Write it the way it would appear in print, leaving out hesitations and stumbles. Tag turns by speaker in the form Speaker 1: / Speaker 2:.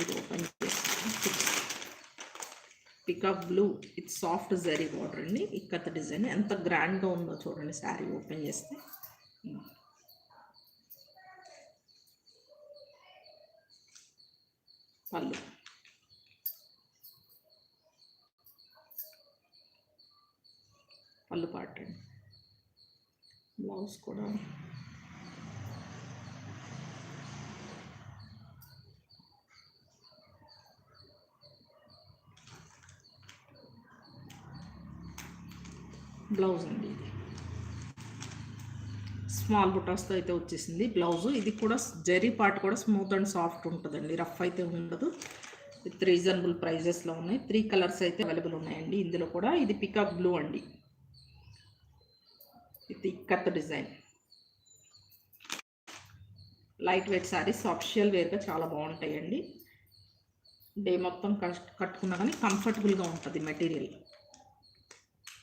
Speaker 1: ఇది ఓపెన్ చేస్తాను. Peacock blue ఇది సాఫ్ట్ జరీ బార్డర్ అండి. ఇక్కత డిజైన్ ఎంత గ్రాండ్గా ఉందో చూడండి శారీ ఓపెన్ చేస్తే. పళ్ళు పళ్ళు పార్ట్ అండి. బ్లౌజ్ కూడా బ్లౌజ్ అండి. ఇది స్మాల్ బుటాస్తో అయితే వచ్చేసింది బ్లౌజు. ఇది కూడా జరీ పార్ట్ కూడా స్మూత్ అండ్ సాఫ్ట్ ఉంటుందండి, రఫ్ అయితే ఉండదు. విత్ రీజనబుల్ ప్రైజెస్లో ఉన్నాయి. 3 కలర్స్ అయితే అవైలబుల్ ఉన్నాయండి ఇందులో కూడా. ఇది పికాక్ బ్లూ అండి. ఇది ikat design. Light weight saris official వేర్గా చాలా బాగుంటాయండి. డే మొత్తం కట్టుకున్నా కానీ కంఫర్టబుల్గా ఉంటుంది మెటీరియల్.